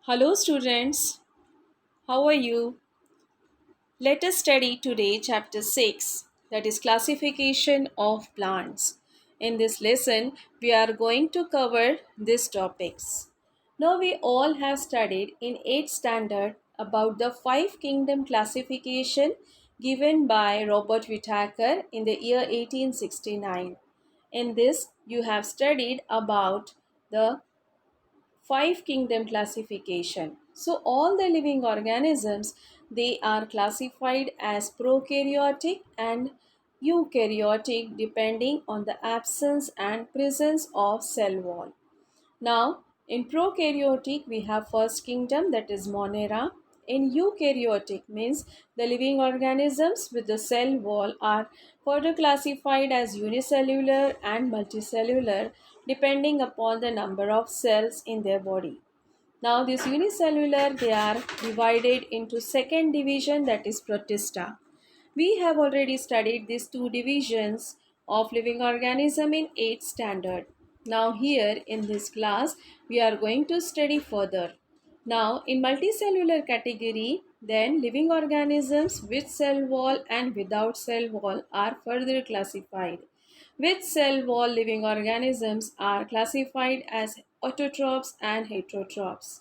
Hello students, how are you? Let us study today chapter 6, that is classification of plants. In this lesson, we are going to cover these topics. Now we all have studied in 8th standard about the 5 kingdom classification given by Robert Whittaker in the year 1869. In this, you have studied about the five kingdom classification. So all the living organisms, they are classified as prokaryotic and eukaryotic depending on the absence and presence of cell wall. Now, in prokaryotic, we have first kingdom, that is Monera. In eukaryotic means the living organisms with the cell wall are further classified as unicellular and multicellular depending upon the number of cells in their body. Now this unicellular, they are divided into second division, that is Protista. We have already studied these two divisions of living organism in 8th standard. Now here in this class we are going to study further. Now in multicellular category, then living organisms with cell wall and without cell wall are further classified. With cell wall living organisms are classified as autotrophs and heterotrophs.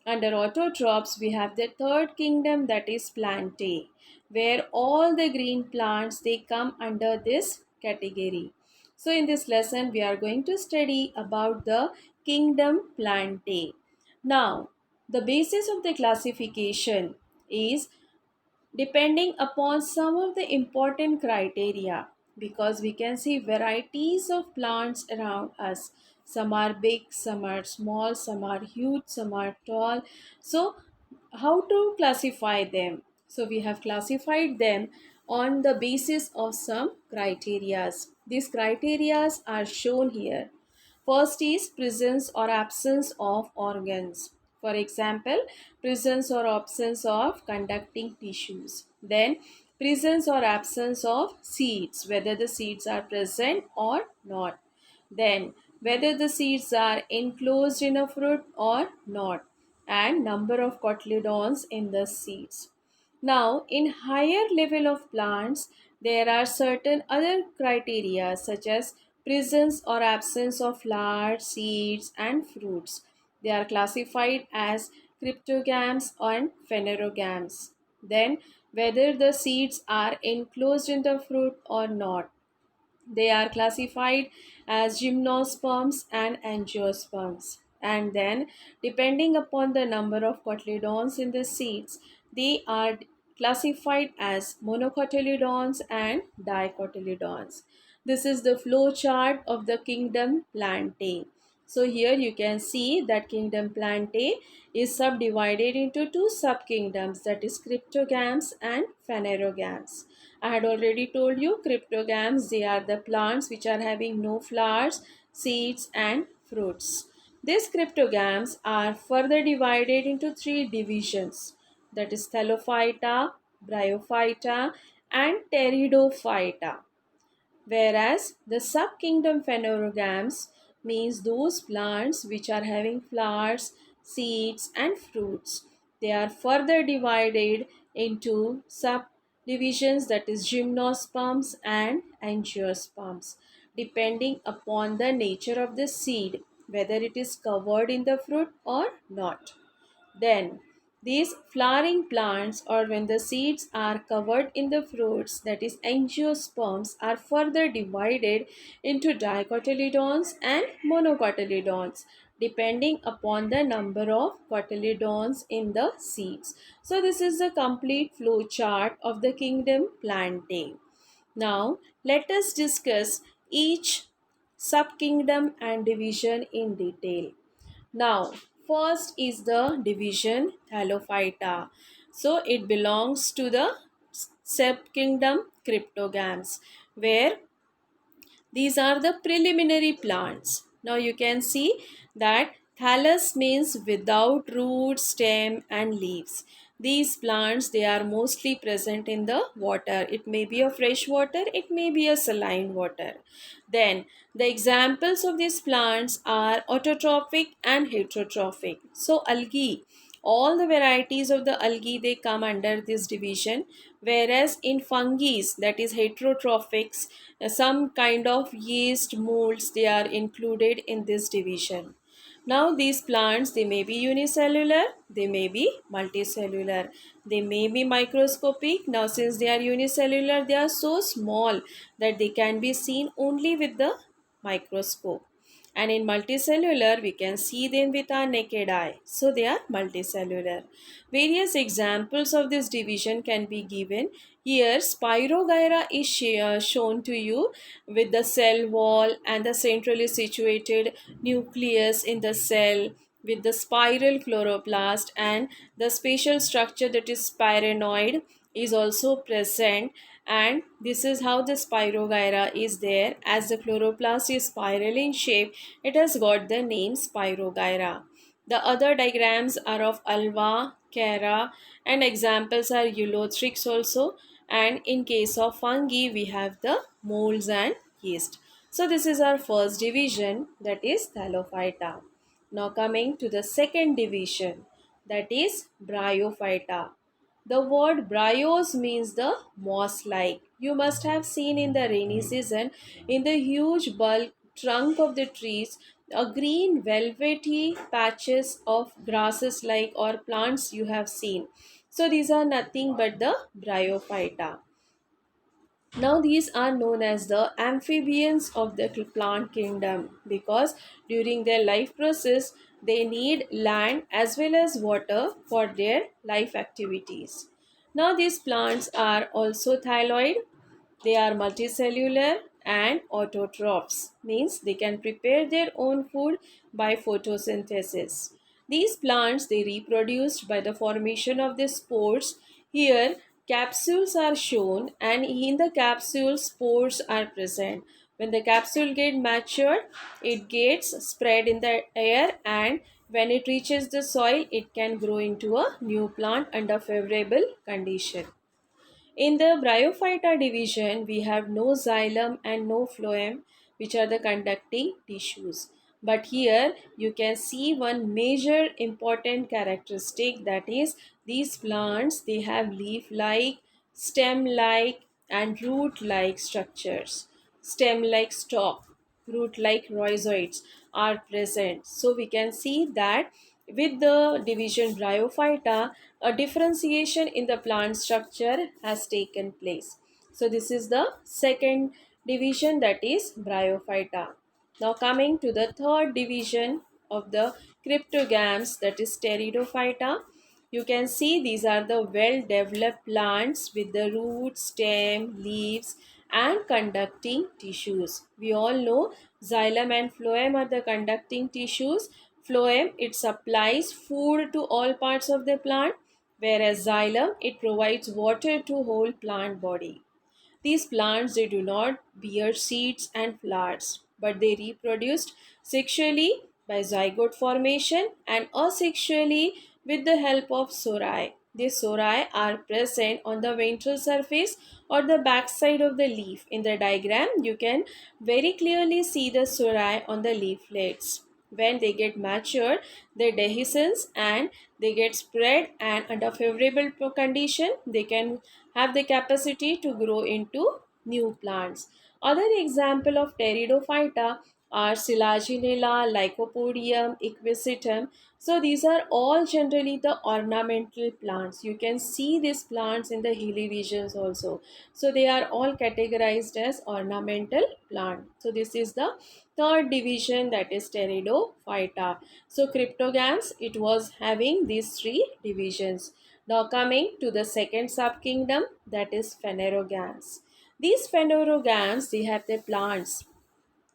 Under autotrophs, we have the third kingdom, that is Plantae, where all the green plants, they come under this category. So in this lesson, we are going to study about the kingdom Plantae. Now, the basis of the classification is depending upon some of the important criteria, because we can see varieties of plants around us. Some are big, some are small, some are huge, some are tall. So how to classify them? So we have classified them on the basis of some criterias. These criterias are shown here. First is presence or absence of organs. For example, presence or absence of conducting tissues. Then, presence or absence of seeds, whether the seeds are present or not. Then, whether the seeds are enclosed in a fruit or not, and number of cotyledons in the seeds. Now, in higher level of plants, there are certain other criteria such as presence or absence of flowers, seeds, and fruits. They are classified as cryptogams and phanerogams. Then, whether the seeds are enclosed in the fruit or not. They are classified as gymnosperms and angiosperms. And then, depending upon the number of cotyledons in the seeds, they are classified as monocotyledons and dicotyledons. This is the flow chart of the kingdom Plantae. So here you can see that kingdom Plantae is subdivided into two subkingdoms, that is cryptogams and phanerogams. I had already told you cryptogams, they are the plants which are having no flowers, seeds and fruits. These cryptogams are further divided into three divisions, that is Thallophyta, Bryophyta and Pteridophyta. Whereas the subkingdom phanerogams means those plants which are having flowers, seeds and fruits. They are further divided into subdivisions, that is gymnosperms and angiosperms, depending upon the nature of the seed, whether it is covered in the fruit or not. Then, these flowering plants, or when the seeds are covered in the fruits, that is angiosperms, are further divided into dicotyledons and monocotyledons depending upon the number of cotyledons in the seeds. So this is the complete flow chart of the kingdom Plantae. Now let us discuss each subkingdom and division in detail. Now, first is the division Thallophyta. So, it belongs to the subkingdom Cryptogams, where these are the preliminary plants. Now, you can see that thallus means without root, stem, and leaves. These plants, they are mostly present in the water. It may be a fresh water, it may be a saline water. Then the examples of these plants are autotrophic and heterotrophic. So algae, All the varieties of the algae, they come under this division, whereas in fungi, that is heterotrophics, some kind of yeast molds, they are included in this division. Now these plants, they may be unicellular, they may be multicellular, they may be microscopic. Now since they are unicellular, they are so small that they can be seen only with the microscope. And in multicellular, we can see them with our naked eye. So they are multicellular. Various examples of this division can be given. Here, Spirogyra is shown to you with the cell wall and the centrally situated nucleus in the cell with the spiral chloroplast, and the spatial structure, that is spiranoid, is also present. And this is how the Spirogyra is there. As the chloroplast is spiral in shape, it has got the name Spirogyra. The other diagrams are of Alva, Chara, and examples are Eulothrix also. And in case of fungi, we have the molds and yeast. So this is our first division, that is Thallophyta. Now coming to the second division, that is Bryophyta. The word bryos means the moss-like. You must have seen in the rainy season, in the huge bulk trunk of the trees, a green velvety patches of grasses like or plants you have seen. So these are nothing but the Bryophyta. Now, these are known as the amphibians of the plant kingdom because during their life process they need land as well as water for their life activities. Now, these plants are also thyroid, they are multicellular and autotrophs, means they can prepare their own food by photosynthesis. These plants, they reproduced by the formation of the spores. Here capsules are shown, and in the capsule spores are present. When the capsule gets matured, it gets spread in the air, and when it reaches the soil, it can grow into a new plant under favorable condition. In the Bryophyta division, we have no xylem and no phloem, which are the conducting tissues. But here you can see one major important characteristic, that is these plants, they have leaf-like, stem-like and root-like structures. Stem-like stalk, root-like rhizoids are present. So we can see that with the division Bryophyta, a differentiation in the plant structure has taken place. So this is the second division, that is Bryophyta. Now coming to the third division of the cryptogams, that is Pteridophyta. You can see these are the well developed plants with the root, stem, leaves and conducting tissues. We all know xylem and phloem are the conducting tissues. Phloem, it supplies food to all parts of the plant, whereas xylem, it provides water to whole plant body. These plants, they do not bear seeds and flowers, but they reproduced sexually by zygote formation and asexually with the help of sori. These sori are present on the ventral surface or the backside of the leaf. In the diagram, you can very clearly see the sori on the leaflets. When they get matured, they dehiscence and they get spread, and under favorable condition, they can have the capacity to grow into new plants. Other example of Pteridophyta are Selaginella, Lycopodium, Equisetum. So these are all generally the ornamental plants. You can see these plants in the hilly regions also. So they are all categorized as ornamental plant. So this is the third division, that is Pteridophyta. So cryptogams, it was having these three divisions. Now coming to the second subkingdom, that is phanerogams. These phanerogams, they have the plants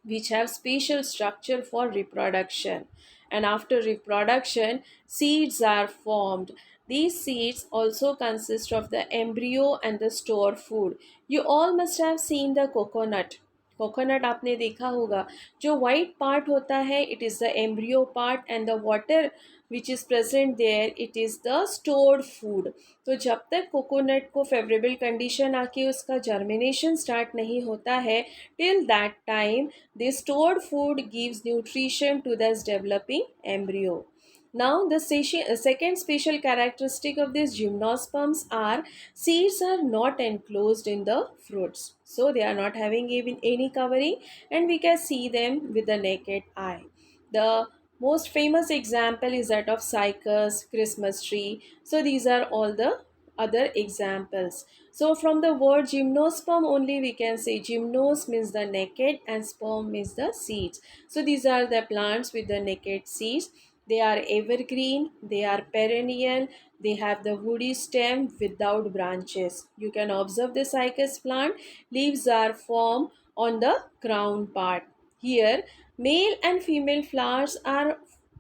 which have special structure for reproduction, and after reproduction seeds are formed. These seeds also consist of the embryo and the store food. You all must have seen the coconut. Coconut आपने देखा होगा, जो white part होता है it is the embryo part and the water which is present there it is the stored food. तो जब तक coconut को फेवरेबल कंडीशन आके उसका जर्मिनेशन स्टार्ट नहीं होता है, till that time the stored food gives nutrition to this developing embryo. Now, the second special characteristic of these gymnosperms are seeds are not enclosed in the fruits. So, they are not having even any covering, and we can see them with the naked eye. The most famous example is that of cycas, Christmas tree. So, these are all the other examples. So, from the word gymnosperm only, we can say gymnos means the naked and sperm means the seeds. So, these are the plants with the naked seeds. They are evergreen, they are perennial, they have the woody stem without branches. You can observe the cycas plant, leaves are formed on the crown part. Here, male and female flowers are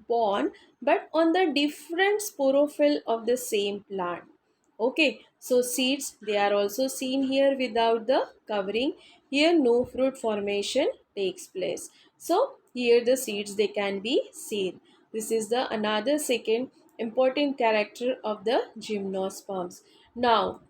born but on the different sporophyll of the same plant. Okay, so seeds they are also seen here without the covering. Here no fruit formation takes place. So here the seeds they can be seen. This is the another second important character of the gymnosperms. Now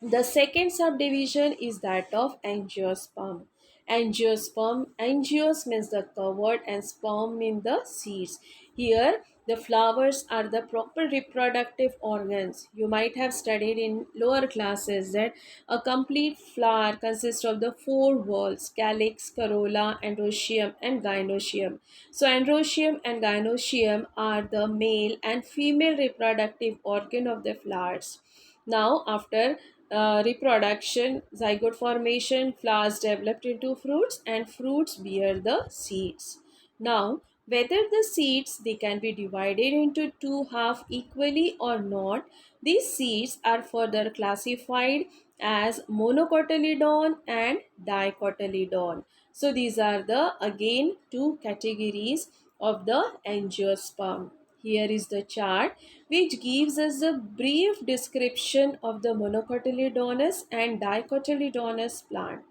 the second subdivision is that of angiosperm. Angios means the covered and sperm means the seeds. Here, the flowers are the proper reproductive organs. You might have studied in lower classes that a complete flower consists of the four whorls, calyx, corolla, androecium, and gynoecium. So, androecium and gynoecium are the male and female reproductive organ of the flowers. Now, after reproduction, zygote formation, flowers developed into fruits, and fruits bear the seeds. Now, whether the seeds they can be divided into two half equally or not, these seeds are further classified as monocotyledon and dicotyledon. So these are the again two categories of the angiosperm. Here is the chart which gives us a brief description of the monocotyledonous and dicotyledonous plant.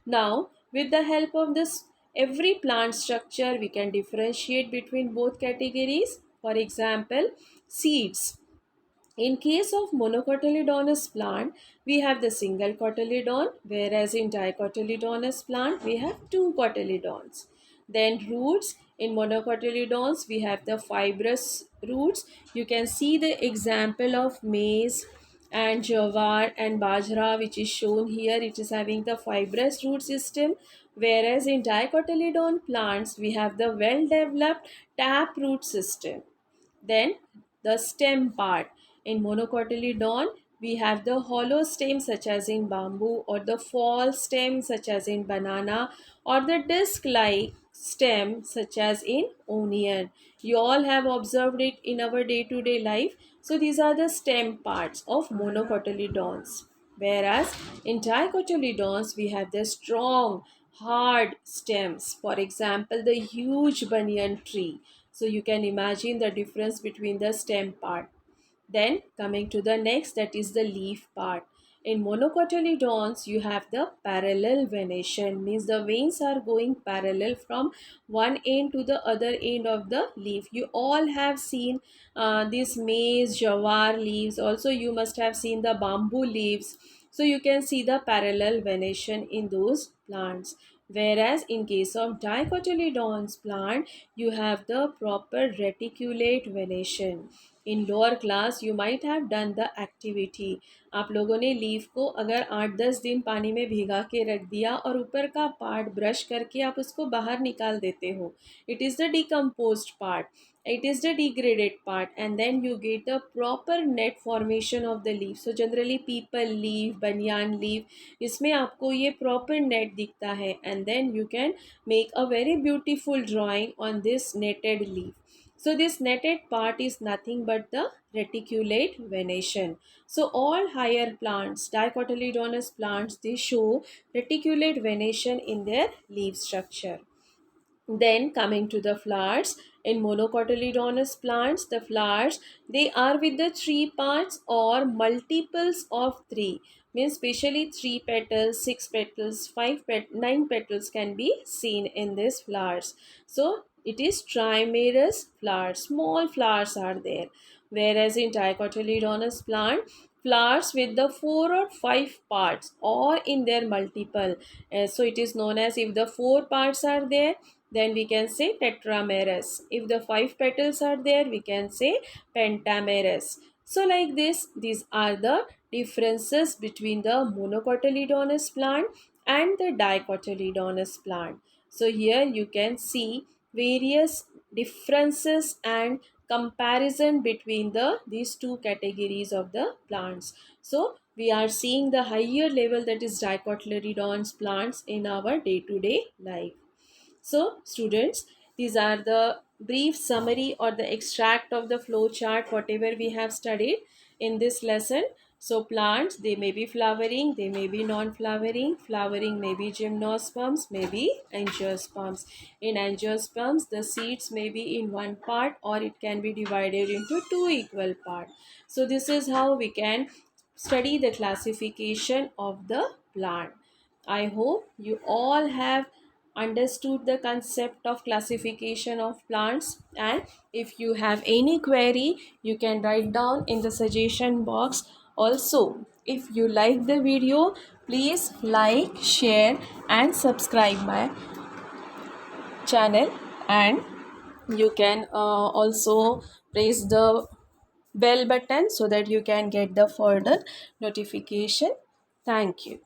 Now, with the help of this every plant structure, we can differentiate between both categories. For example, seeds. In case of monocotyledonous plant, we have the single cotyledon, whereas in dicotyledonous plant, we have two cotyledons. Then roots, in monocotyledons, we have the fibrous roots. You can see the example of maize and jawar and bajra, which is shown here. It is having the fibrous root system, whereas in dicotyledon plants, we have the well-developed tap root system. Then the stem part. In monocotyledon, we have the hollow stem such as in bamboo, or the false stem such as in banana, or the disc-like stem such as in onion. You all have observed it in our day-to-day life. So these are the stem parts of monocotyledons. Whereas in dicotyledons, we have the strong, hard stems. For example, the huge banyan tree. So you can imagine the difference between the stem part. Then coming to the next, that is the leaf part. In monocotyledons, you have the parallel venation, means the veins are going parallel from one end to the other end of the leaf. You all have seen these maize, jawar leaves. Also, you must have seen the bamboo leaves. So you can see the parallel venation in those plants. Whereas in case of dicotyledons plant, you have the proper reticulate venation. In lower class you might have done the activity. आप लोगों ने leaf को अगर 8-10 दिन पानी में भिगा के रख दिया और ऊपर का पार्ट ब्रश करके आप उसको बाहर निकाल देते हो. It is the decomposed part, it is the degraded part, and then you get the proper net formation of the leaf. So generally people leaf, banyan leaf, इसमें आपको ये proper net दिखता है, and then you can make a very beautiful drawing on this netted leaf. So this netted part is nothing but the reticulate venation. So all higher plants, dicotyledonous plants, they show reticulate venation in their leaf structure. Then coming to the flowers, in monocotyledonous plants, the flowers they are with the three parts or multiples of three. Means especially three petals, six petals, nine petals can be seen in these flowers. So it is trimerous flowers. Small flowers are there. Whereas in dicotyledonous plant, flowers with the four or five parts or in their multiple. So it is known as if the four parts are there, then we can say tetramerous. If the 5 petals are there, we can say pentamerous. So like this, these are the differences between the monocotyledonous plant and the dicotyledonous plant. So here you can see various differences and comparison between these two categories of the plants. So we are seeing the higher level, that is dicotyledonous plants, in our day-to-day life. So, students, these are the brief summary or the extract of the flow chart, whatever we have studied in this lesson. So, plants, they may be flowering, they may be non-flowering. Flowering may be gymnosperms, may be angiosperms. In angiosperms, the seeds may be in one part or it can be divided into two equal parts. So, this is how we can study the classification of the plant. I hope you all have understood the concept of classification of plants, and if you have any query you can write down in the suggestion box. Also, if you like the video, please like, share and subscribe my channel, and you can also press the bell button so that you can get the further notification. Thank you.